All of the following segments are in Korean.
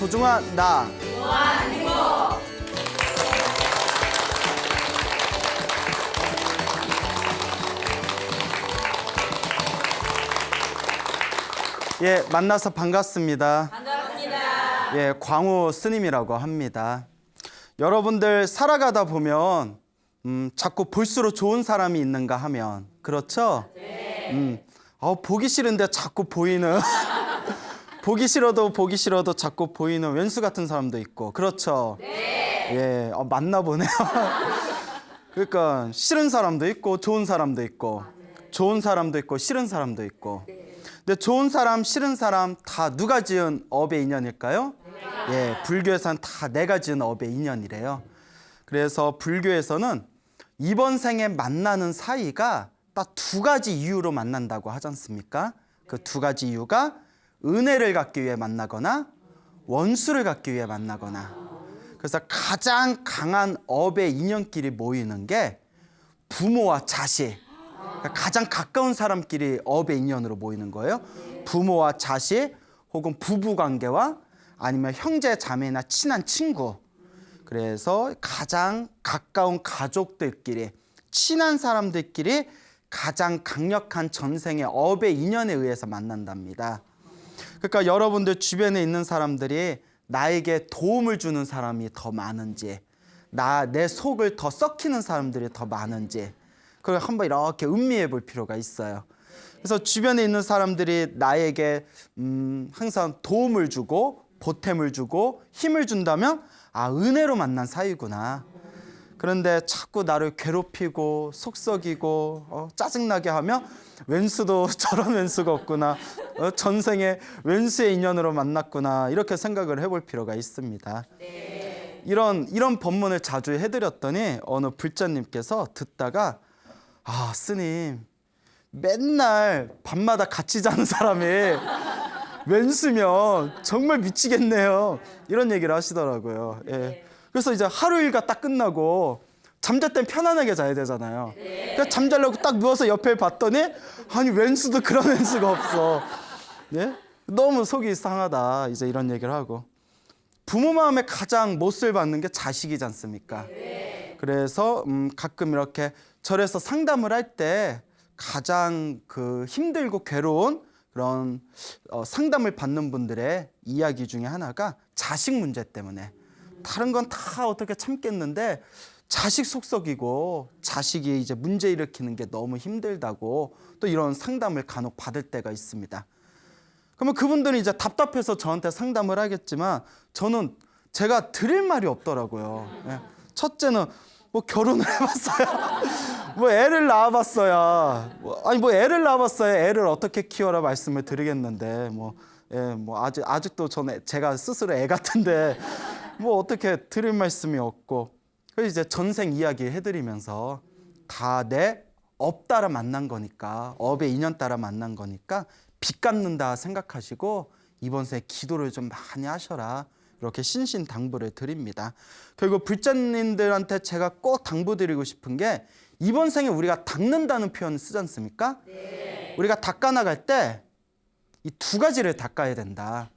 소중한 나. 예, 만나서 반갑습니다. 반갑습니다. 예, 광우 스님이라고 합니다. 여러분들 살아가다 보면 자꾸 볼수록 좋은 사람이 있는가 하면 그렇죠? 네. 보기 싫은데 자꾸 보이는 보기 싫어도 자꾸 보이는 왼수 같은 사람도 있고 그렇죠? 네. 예, 맞나 보네요. 그러니까 싫은 사람도 있고 좋은 사람도 있고 좋은 사람도 있고 싫은 사람도 있고. 근데 좋은 사람, 싫은 사람 다 누가 지은 업의 인연일까요? 예, 불교에서는 다 내가 지은 업의 인연이래요. 그래서 불교에서는 이번 생에 만나는 사이가 딱 두 가지 이유로 만난다고 하지 않습니까? 그 두 가지 이유가 은혜를 갖기 위해 만나거나 원수를 갖기 위해 만나거나. 그래서 가장 강한 업의 인연끼리 모이는 게 부모와 자식. 가장 가까운 사람끼리 업의 인연으로 모이는 거예요. 부모와 자식 혹은 부부관계와 아니면 형제 자매나 친한 친구. 그래서 가장 가까운 가족들끼리 친한 사람들끼리 가장 강력한 전생의 업의 인연에 의해서 만난답니다. 그러니까 여러분들 주변에 있는 사람들이 나에게 도움을 주는 사람이 더 많은지 내 속을 더 썩히는 사람들이 더 많은지 그걸 한번 이렇게 음미해 볼 필요가 있어요. 그래서 주변에 있는 사람들이 나에게 항상 도움을 주고 보탬을 주고 힘을 준다면 은혜로 만난 사이구나. 그런데 자꾸 나를 괴롭히고 속썩이고 짜증나게 하면 왼수도 저런 왼수가 없구나. 전생에 왼수의 인연으로 만났구나. 이렇게 생각을 해볼 필요가 있습니다. 네. 이런 법문을 자주 해드렸더니 어느 불자님께서 듣다가 스님 맨날 밤마다 같이 자는 사람이 왼수면 정말 미치겠네요. 이런 얘기를 하시더라고요. 예. 그래서 이제 하루 일과 딱 끝나고 잠잘 땐 편안하게 자야 되잖아요. 그래서 잠자려고 딱 누워서 옆에 봤더니 아니 왼수도 그런 왼수가 없어. 예? 너무 속이 상하다. 이제 이런 얘기를 하고 부모 마음에 가장 못을 받는 게 자식이지 않습니까? 그래서 가끔 이렇게 절에서 상담을 할 때 가장 힘들고 괴로운 그런 상담을 받는 분들의 이야기 중에 하나가 자식 문제 때문에 다른 건 다 어떻게 참겠는데 자식 속썩이고 자식이 이제 문제 일으키는 게 너무 힘들다고 또 이런 상담을 간혹 받을 때가 있습니다. 그러면 그분들이 이제 답답해서 저한테 상담을 하겠지만 저는 제가 드릴 말이 없더라고요. 예. 첫째는 뭐 결혼을 해봤어요. 뭐 애를 낳아봤어야. 애를 낳아봤어야 애를 어떻게 키워라 말씀을 드리겠는데 아직도 저는 제가 스스로 애 같은데 뭐 어떻게 드릴 말씀이 없고 그래서 이제 전생 이야기 해드리면서 다 내 업 따라 만난 거니까 업의 인연 따라 만난 거니까 빚 갚는다 생각하시고 이번 생에 기도를 좀 많이 하셔라. 이렇게 신신당부를 드립니다. 그리고 불자님들한테 제가 꼭 당부드리고 싶은 게 이번 생에 우리가 닦는다는 표현을 쓰지 않습니까? 네. 우리가 닦아 나갈 때 이 두 가지를 닦아야 된다.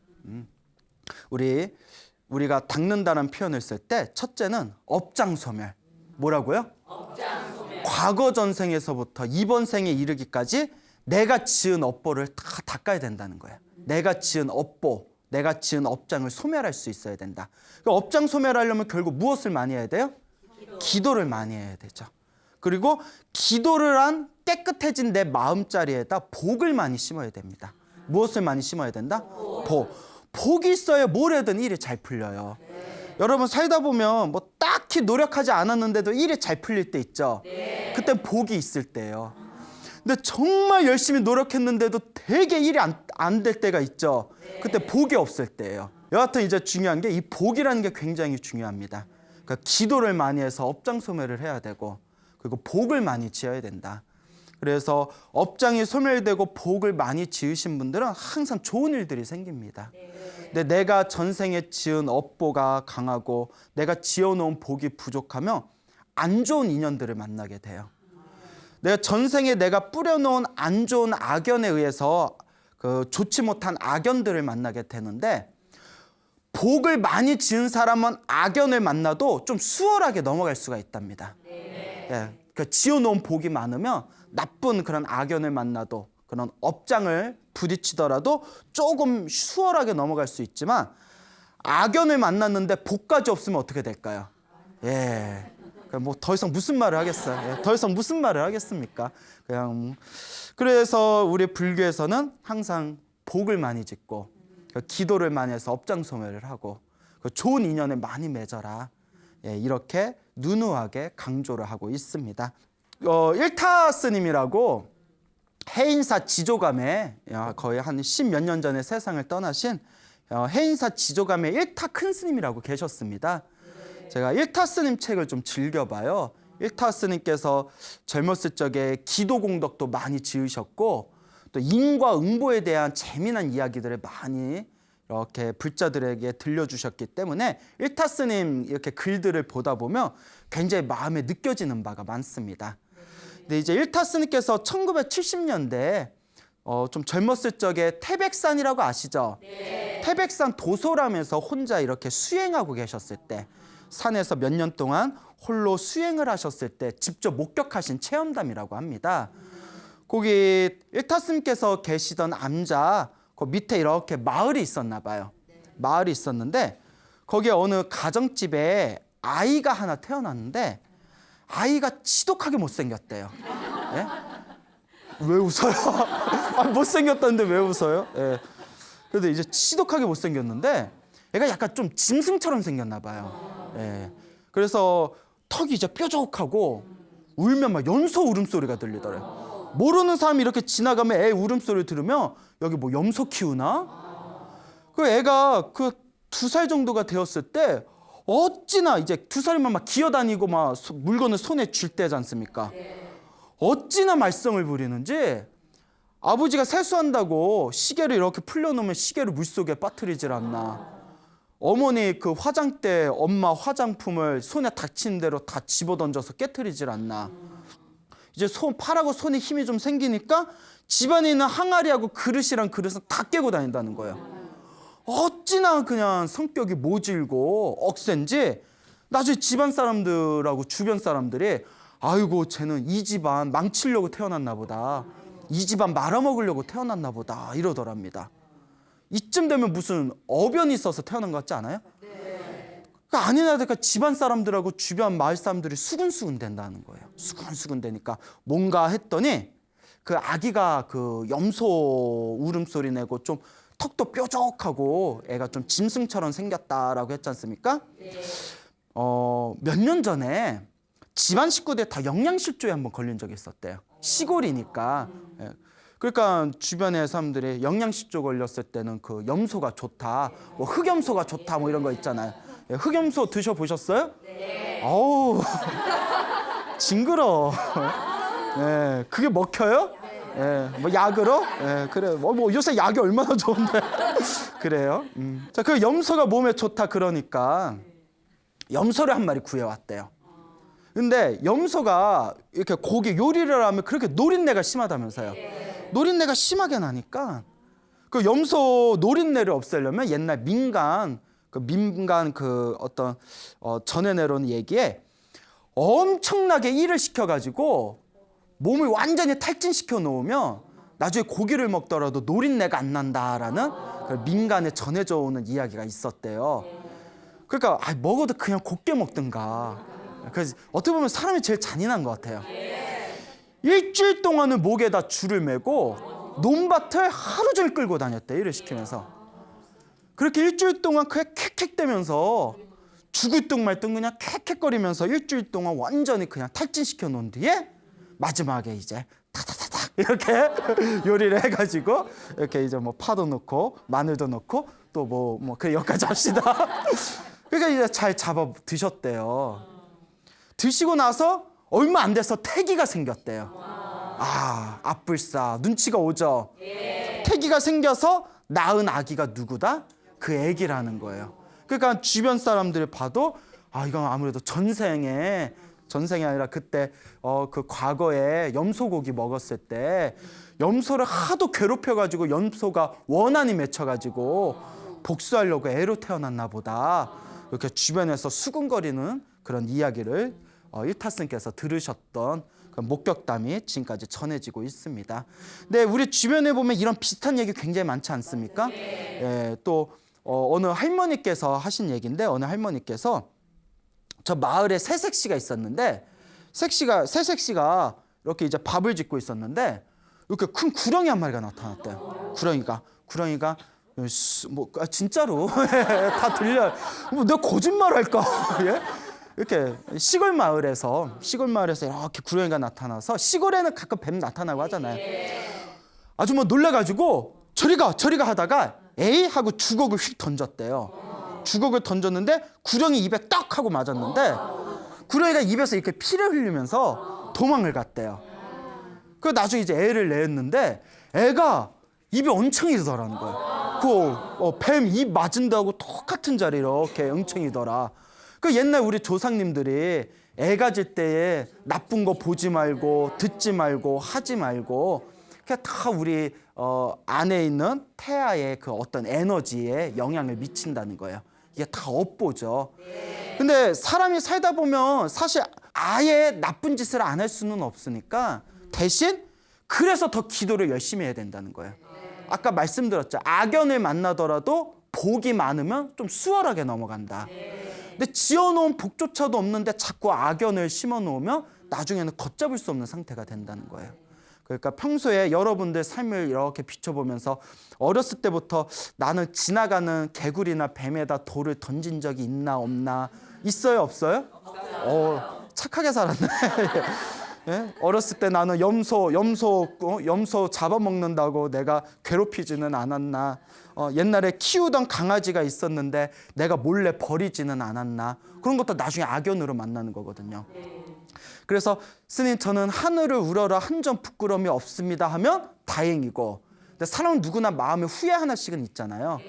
우리가 닦는다는 표현을 쓸 때 첫째는 업장소멸. 뭐라고요? 업장소멸. 과거 전생에서부터 이번 생에 이르기까지 내가 지은 업보를 다 닦아야 된다는 거예요. 내가 지은 업보, 내가 지은 업장을 소멸할 수 있어야 된다. 그러니까 업장 소멸하려면 결국 무엇을 많이 해야 돼요? 기도를 많이 해야 되죠. 그리고 기도를 한 깨끗해진 내 마음자리에다 복을 많이 심어야 됩니다. 무엇을 많이 심어야 된다? 복이 있어야 뭘 해든 일이 잘 풀려요. 여러분 살다 보면 뭐 딱히 노력하지 않았는데도 일이 잘 풀릴 때 있죠. 그때 복이 있을 때예요. 근데 정말 열심히 노력했는데도 되게 일이 안 될 때가 있죠. 그때 복이 없을 때예요. 여하튼 이제 중요한 게 이 복이라는 게 굉장히 중요합니다. 그러니까 기도를 많이 해서 업장 소멸을 해야 되고 그리고 복을 많이 지어야 된다. 그래서 업장이 소멸되고 복을 많이 지으신 분들은 항상 좋은 일들이 생깁니다. 근데 내가 전생에 지은 업보가 강하고 내가 지어놓은 복이 부족하면 안 좋은 인연들을 만나게 돼요. 내가 전생에 내가 뿌려놓은 안 좋은 악연에 의해서 좋지 못한 악연들을 만나게 되는데 복을 많이 지은 사람은 악연을 만나도 좀 수월하게 넘어갈 수가 있답니다. 예, 그 지어놓은 복이 많으면 나쁜 그런 악연을 만나도 그런 업장을 부딪히더라도 조금 수월하게 넘어갈 수 있지만 악연을 만났는데 복까지 없으면 어떻게 될까요? 예, 뭐 더 이상 무슨 말을 하겠어요? 예, 더 이상 무슨 말을 하겠습니까? 그냥 그래서 우리 불교에서는 항상 복을 많이 짓고 기도를 많이 해서 업장소멸을 하고 좋은 인연을 많이 맺어라. 예, 이렇게 누누하게 강조를 하고 있습니다. 일타 스님이라고 해인사 지조감에 거의 한 10몇 년 전에 세상을 떠나신 해인사 지조감의 일타 큰 스님이라고 계셨습니다. 제가 일타 스님 책을 좀 즐겨봐요. 일타 스님께서 젊었을 적에 기도 공덕도 많이 지으셨고 또 인과 응보에 대한 재미난 이야기들을 많이 이렇게 불자들에게 들려주셨기 때문에 일타 스님 이렇게 글들을 보다 보면 굉장히 마음에 느껴지는 바가 많습니다. 근데 이제 일타 스님께서 1970년대 좀 젊었을 적에 태백산이라고 아시죠? 네. 태백산 도소람에서 혼자 이렇게 수행하고 계셨을 때 산에서 몇 년 동안 홀로 수행을 하셨을 때 직접 목격하신 체험담이라고 합니다. 거기 일타 스님께서 계시던 암자 그 밑에 이렇게 마을이 있었나 봐요. 마을이 있었는데 거기에 어느 가정집에 아이가 하나 태어났는데 아이가 지독하게 못생겼대요. 예? 왜 웃어요? 아, 못생겼다는데 왜 웃어요? 예. 그래도 이제 지독하게 못생겼는데 애가 약간 좀 짐승처럼 생겼나 봐요. 예. 그래서 턱이 이제 뾰족하고 울면 막 연소 울음소리가 들리더래요. 모르는 사람이 이렇게 지나가면 애 울음소리 들으면 여기 뭐 염소 키우나? 그 애가 그 2살 정도가 되었을 때 어찌나 이제 2살이면 막 기어다니고 막 물건을 손에 쥘 때지 않습니까? 어찌나 말썽을 부리는지 아버지가 세수한다고 시계를 이렇게 풀려놓으면 시계를 물속에 빠뜨리질 않나. 어머니 그 화장대 엄마 화장품을 손에 닥친 대로 다 집어던져서 깨트리질 않나. 이제 팔하고 손에 힘이 좀 생기니까 집안에 있는 항아리하고 그릇이랑 그릇은 다 깨고 다닌다는 거예요. 어찌나 그냥 성격이 모질고 억센지 나중에 집안 사람들하고 주변 사람들이 아이고 쟤는 이 집안 망치려고 태어났나 보다. 이 집안 말아먹으려고 태어났나 보다 이러더랍니다. 이쯤 되면 무슨 어변이 있어서 태어난 것 같지 않아요? 그러니까 아니나 다를까 집안 사람들하고 주변 마을 사람들이 수근수근 된다는 거예요. 수근수근 되니까 뭔가 했더니 그 아기가 그 염소 울음소리 내고 좀 턱도 뾰족하고 애가 좀 짐승처럼 생겼다라고 했지 않습니까? 몇 년 전에 집안 식구들 다 영양실조에 한번 걸린 적이 있었대요. 시골이니까. 예. 그러니까 주변의 사람들이 영양실조 걸렸을 때는 그 염소가 좋다, 뭐 흑염소가 좋다, 뭐 이런 거 있잖아요. 예, 흑염소 드셔보셨어요? 네. 어우, 징그러. 예, 그게 먹혀요? 예, 뭐 약으로? 예, 그래. 뭐 요새 약이 얼마나 좋은데. 그래요. 자, 그 염소가 몸에 좋다 그러니까 염소를 한 마리 구해왔대요. 근데 염소가 이렇게 고기 요리를 하면 그렇게 노린내가 심하다면서요. 노린내가 심하게 나니까 그 염소 노린내를 없애려면 옛날 민간 그 어떤 전해 내려온 얘기에 엄청나게 일을 시켜가지고 몸을 완전히 탈진시켜 놓으면 나중에 고기를 먹더라도 노린내가 안 난다라는 그 민간에 전해져 오는 이야기가 있었대요. 그러니까 먹어도 그냥 곱게 먹든가. 그래서 어떻게 보면 사람이 제일 잔인한 것 같아요. 일주일 동안은 목에다 줄을 매고 논밭을 하루 종일 끌고 다녔대. 일을 시키면서. 그렇게 일주일 동안 캑캑대면서 죽을 둥 말 둥 그냥 캑캑거리면서 일주일 동안 완전히 그냥 탈진시켜 놓은 뒤에 마지막에 이제 타다다닥 이렇게 요리를 해가지고 이렇게 이제 뭐 파도 넣고 마늘도 넣고 또 뭐 그 여기까지 합시다. 그러니까 이제 잘 잡아 드셨대요. 드시고 나서 얼마 안 돼서 태기가 생겼대요. 아, 앞불싸 눈치가 오죠. 태기가 생겨서 낳은 아기가 누구다? 그 애기라는 거예요. 그러니까 주변 사람들이 봐도 아, 이건 아무래도 전생이 아니라 그때 그 과거에 염소고기 먹었을 때 염소를 하도 괴롭혀가지고 염소가 원한이 맺혀가지고 복수하려고 애로 태어났나 보다. 이렇게 주변에서 수군거리는 그런 이야기를 일타스님께서 들으셨던 그 목격담이 지금까지 전해지고 있습니다. 근데 우리 주변에 보면 이런 비슷한 얘기 굉장히 많지 않습니까? 예, 또 어느 할머니께서 하신 얘기인데, 어느 할머니께서 저 마을에 새색시가 있었는데, 새색시가 이렇게 이제 밥을 짓고 있었는데 이렇게 큰 구렁이 한 마리가 나타났대요. 구렁이가 진짜로 다 들려요. 내가 거짓말할까? 예? 이렇게 시골 마을에서 이렇게 구렁이가 나타나서, 시골에는 가끔 뱀 나타나고 하잖아요. 아주 놀래가지고 저리 가 하다가 에이 하고 주걱을 휙 던졌대요. 주걱을 던졌는데 구렁이 입에 딱 하고 맞았는데 구렁이가 입에서 이렇게 피를 흘리면서 도망을 갔대요. 그 나중에 이제 애를 낳았는데 애가 입이 엉청이더라는 거예요. 뱀 입 맞은다고 똑같은 자리 이렇게 엉청이더라. 그 옛날 우리 조상님들이 애 가질 때에 나쁜 거 보지 말고 듣지 말고 하지 말고, 그게 다 우리 안에 있는 태아의 그 어떤 에너지에 영향을 미친다는 거예요. 이게 다 업보죠. 근데 사람이 살다 보면 사실 아예 나쁜 짓을 안 할 수는 없으니까, 대신 그래서 더 기도를 열심히 해야 된다는 거예요. 아까 말씀드렸죠. 악연을 만나더라도 복이 많으면 좀 수월하게 넘어간다. 근데 지어놓은 복조차도 없는데 자꾸 악연을 심어놓으면 나중에는 걷잡을 수 없는 상태가 된다는 거예요. 그러니까 평소에 여러분들 삶을 이렇게 비춰보면서 어렸을 때부터 나는 지나가는 개구리나 뱀에다 돌을 던진 적이 있나 없나, 있어요 없어요? 착하게 살았네. 예? 어렸을 때 나는 염소 잡아먹는다고 내가 괴롭히지는 않았나, 옛날에 키우던 강아지가 있었는데 내가 몰래 버리지는 않았나, 그런 것도 나중에 악연으로 만나는 거거든요. 그래서 스님, 저는 하늘을 우러러 한 점 부끄러움이 없습니다 하면 다행이고, 근데 사람은 누구나 마음에 후회 하나씩은 있잖아요.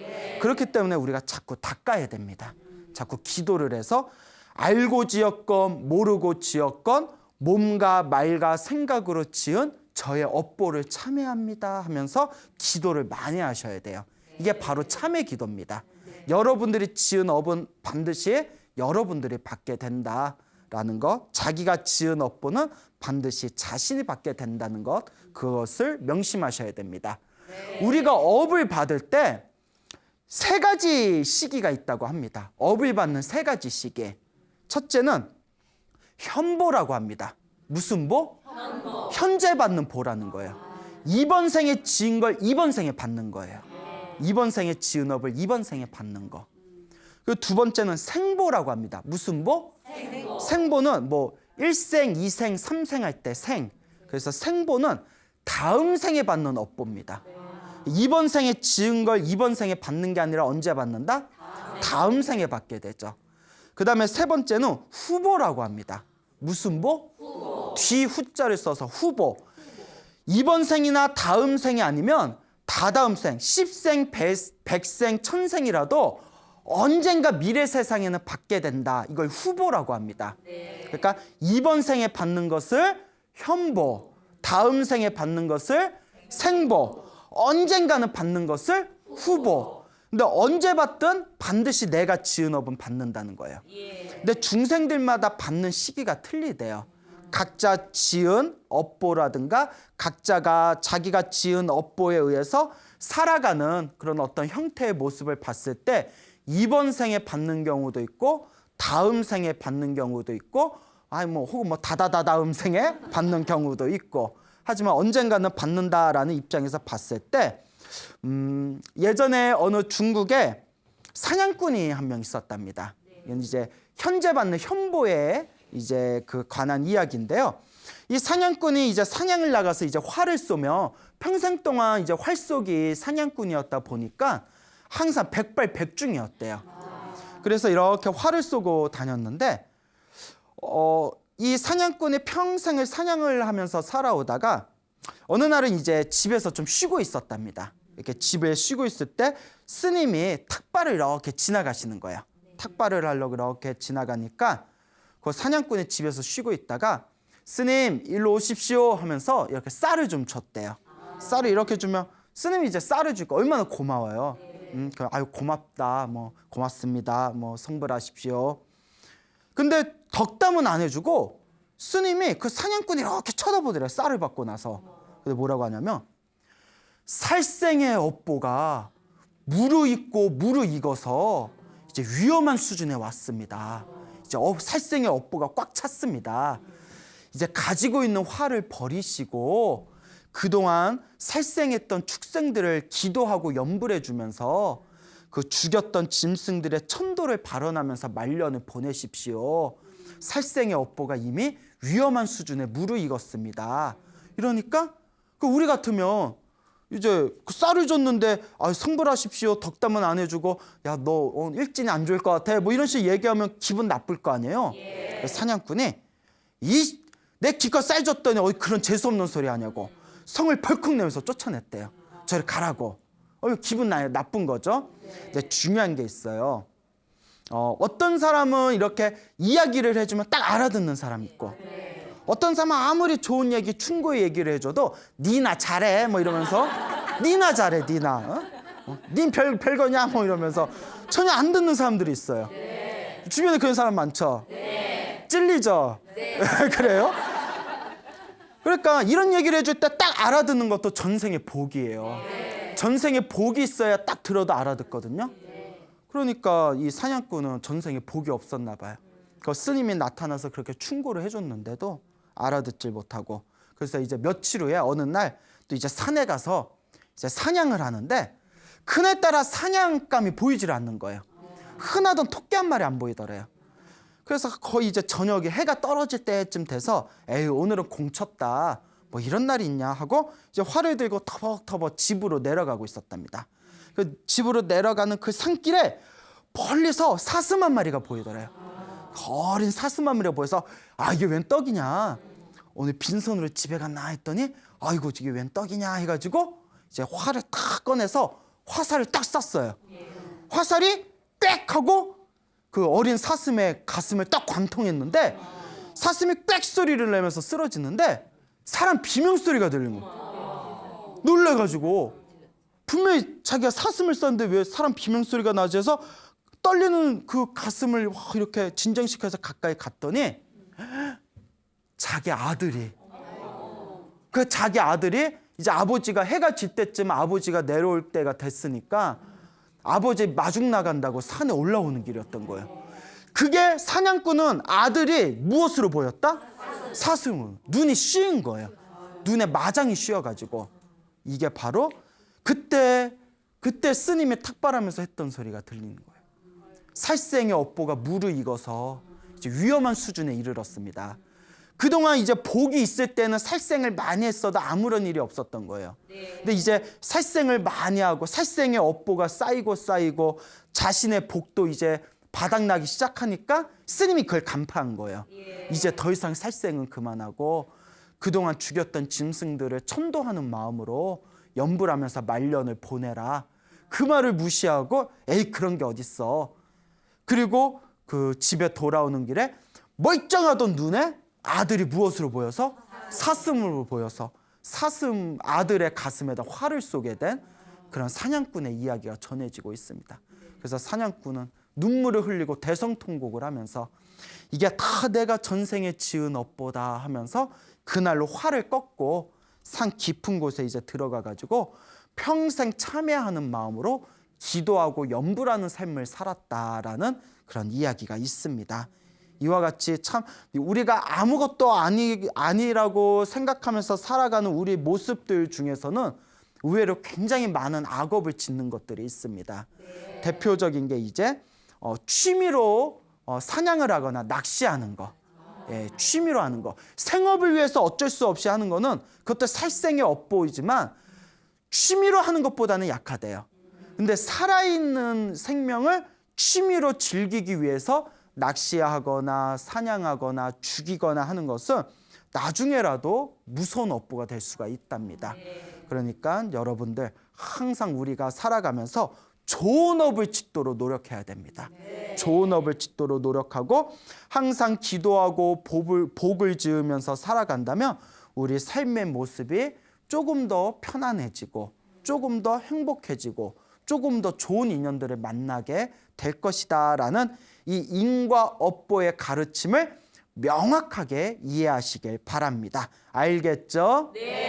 그렇기 때문에 우리가 자꾸 닦아야 됩니다. 자꾸 기도를 해서 알고 지었건 모르고 지었건 몸과 말과 생각으로 지은 저의 업보를 참회합니다 하면서 기도를 많이 하셔야 돼요. 이게 바로 참회 기도입니다. 여러분들이 지은 업은 반드시 여러분들이 받게 된다라는 것, 자기가 지은 업보는 반드시 자신이 받게 된다는 것, 그것을 명심하셔야 됩니다. 우리가 업을 받을 때 3가지 시기가 있다고 합니다. 업을 받는 3가지 시기. 첫째는 현보라고 합니다. 무슨 보? 현재 받는 보라는 거예요. 이번 생에 지은 걸 이번 생에 받는 거예요. 이번 생에 지은 업을 이번 생에 받는 거. 그리고 2번째는 생보라고 합니다. 무슨 보? 생보는 1생, 2생, 3생 할 때 생. 그래서 생보는 다음 생에 받는 업보입니다. 이번 생에 지은 걸 이번 생에 받는 게 아니라 언제 받는다? 다음 생에 받게 되죠. 그 다음에 3번째는 후보라고 합니다. 무슨 보? 후보. 뒤 후자를 써서 후보. 이번 생이나 다음 생이 아니면 다다음 생, 10생, 100생, 1000생이라도 언젠가 미래 세상에는 받게 된다. 이걸 후보라고 합니다. 그러니까 이번 생에 받는 것을 현보, 다음 생에 받는 것을 생보, 언젠가는 받는 것을 후보. 근데 언제 받든 반드시 내가 지은 업은 받는다는 거예요. 근데 중생들마다 받는 시기가 틀리대요. 각자 지은 업보라든가 각자가 자기가 지은 업보에 의해서 살아가는 그런 어떤 형태의 모습을 봤을 때 이번 생에 받는 경우도 있고 다음 생에 받는 경우도 있고 혹은 다다다다음 생에 받는 경우도 있고, 하지만 언젠가는 받는다라는 입장에서 봤을 때 예전에 어느 중국에 사냥꾼이 한 명 있었답니다. 이건 이제 현재 받는 현보에 이제 그 관한 이야기인데요. 이 사냥꾼이 이제 사냥을 나가서 이제 활을 쏘며 평생 동안 이제 활쏘기 사냥꾼이었다 보니까 항상 백발백중이었대요. 그래서 이렇게 활을 쏘고 다녔는데 이 사냥꾼이 평생을 사냥을 하면서 살아오다가 어느 날은 이제 집에서 좀 쉬고 있었답니다. 이렇게 집에 쉬고 있을 때 스님이 탁발을 이렇게 지나가시는 거예요. 탁발을 하려고 이렇게 지나가니까 그 사냥꾼이 집에서 쉬고 있다가 스님 일로 오십시오 하면서 이렇게 쌀을 좀 줬대요. 쌀을 이렇게 주면 스님이 이제 쌀을 주니까 얼마나 고마워요. 아유 고맙다, 뭐 고맙습니다, 뭐 성불하십시오. 근데 덕담은 안 해주고 스님이 그 사냥꾼이 이렇게 쳐다보더래요. 쌀을 받고 나서. 근데 뭐라고 하냐면 살생의 업보가 무르익고 무르익어서 이제 위험한 수준에 왔습니다. 이제 살생의 업보가 꽉 찼습니다. 이제 가지고 있는 화를 버리시고 그동안 살생했던 축생들을 기도하고 염불해 주면서 그 죽였던 짐승들의 천도를 발언하면서 말년을 보내십시오. 살생의 업보가 이미 위험한 수준에 무르익었습니다. 이러니까 우리 같으면 이제 그 쌀을 줬는데 성불하십시오, 덕담은 안 해주고 야 너 일진이 안 좋을 것 같아, 뭐 이런 식으로 얘기하면 기분 나쁠 거 아니에요. 사냥꾼이 내 기껏 쌀 줬더니 그런 재수없는 소리 하냐고 성을 벌컥 내면서 쫓아냈대요. 저리 가라고. 기분 나쁜 거죠. 근데 중요한 게 있어요. 어떤 사람은 이렇게 이야기를 해주면 딱 알아듣는 사람이 있고 어떤 사람은 아무리 좋은 얘기, 충고의 얘기를 해줘도 니나 잘해 뭐 이러면서 니나 잘해 니나 닌 별거냐 뭐 이러면서 전혀 안 듣는 사람들이 있어요. 주변에 그런 사람 많죠. 찔리죠. 그래요? 그러니까 이런 얘기를 해줄 때 딱 알아듣는 것도 전생의 복이에요. 전생에 복이 있어야 딱 들어도 알아듣거든요. 그러니까 이 사냥꾼은 전생에 복이 없었나 봐요. 그 스님이 나타나서 그렇게 충고를 해줬는데도 알아듣질 못하고, 그래서 이제 며칠 후에 어느 날 또 이제 산에 가서 이제 사냥을 하는데 그날따라 사냥감이 보이질 않는 거예요. 흔하던 토끼 한 마리 안 보이더래요. 그래서 거의 이제 저녁에 해가 떨어질 때쯤 돼서 에이 오늘은 공쳤다, 뭐 이런 날이 있냐 하고 이제 활을 들고 터벅터벅 집으로 내려가고 있었답니다. 그 집으로 내려가는 그 산길에 멀리서 사슴 한 마리가 보이더래요. 어린 사슴 한 마리가 보여서 이게 웬 떡이냐, 오늘 빈손으로 집에 갔나 했더니 아이고 이게 웬 떡이냐 해가지고 이제 활을 딱 꺼내서 화살을 딱 쐈어요. 화살이 꽥 하고 그 어린 사슴의 가슴을 딱 관통했는데 사슴이 꽥 소리를 내면서 쓰러지는데 사람 비명소리가 들리는 거예요. 놀래가지고 분명히 자기가 사슴을 쐈는데 왜 사람 비명소리가 나지 해서 떨리는 그 가슴을 이렇게 진정시켜서 가까이 갔더니 자기 아들이 이제 아버지가 해가 질 때쯤 아버지가 내려올 때가 됐으니까 아버지 마중 나간다고 산에 올라오는 길이었던 거예요. 그게 사냥꾼은 아들이 무엇으로 보였다? 사슴으로. 눈이 씌인 거예요. 눈에 마장이 씌어가지고. 이게 바로 그때 스님이 탁발하면서 했던 소리가 들리는 거예요. 살생의 업보가 무르익어서 이제 위험한 수준에 이르렀습니다. 그동안 이제 복이 있을 때는 살생을 많이 했어도 아무런 일이 없었던 거예요. 근데 이제 살생을 많이 하고 살생의 업보가 쌓이고 자신의 복도 이제 바닥나기 시작하니까 스님이 그걸 간파한 거예요. 이제 더 이상 살생은 그만하고 그동안 죽였던 짐승들을 천도하는 마음으로 염불하면서 말년을 보내라. 그 말을 무시하고 에이 그런 게 어딨어. 그리고 그 집에 돌아오는 길에 멀쩡하던 눈에 아들이 무엇으로 보여서? 사슴으로 보여서 사슴 아들의 가슴에다 활을 쏘게 된 그런 사냥꾼의 이야기가 전해지고 있습니다. 그래서 사냥꾼은 눈물을 흘리고 대성통곡을 하면서 이게 다 내가 전생에 지은 업보다 하면서 그날로 활을 꺾고 산 깊은 곳에 이제 들어가가지고 평생 참회하는 마음으로 기도하고 염불하는 삶을 살았다라는 그런 이야기가 있습니다. 이와 같이 참 우리가 아무것도 아니라고 생각하면서 살아가는 우리 모습들 중에서는 의외로 굉장히 많은 악업을 짓는 것들이 있습니다. 대표적인 게 이제 취미로 사냥을 하거나 낚시하는 거. 취미로 하는 거. 생업을 위해서 어쩔 수 없이 하는 거는 그것도 살생의 업보이지만 취미로 하는 것보다는 약하대요. 근데 살아있는 생명을 취미로 즐기기 위해서 낚시하거나 사냥하거나 죽이거나 하는 것은 나중에라도 무서운 업보가 될 수가 있답니다. 그러니까 여러분들 항상 우리가 살아가면서 좋은 업을 짓도록 노력해야 됩니다. 좋은 업을 짓도록 노력하고 항상 기도하고 복을 지으면서 살아간다면 우리 삶의 모습이 조금 더 편안해지고 조금 더 행복해지고 조금 더 좋은 인연들을 만나게 될 것이다라는 이 인과 업보의 가르침을 명확하게 이해하시길 바랍니다. 알겠죠? 네.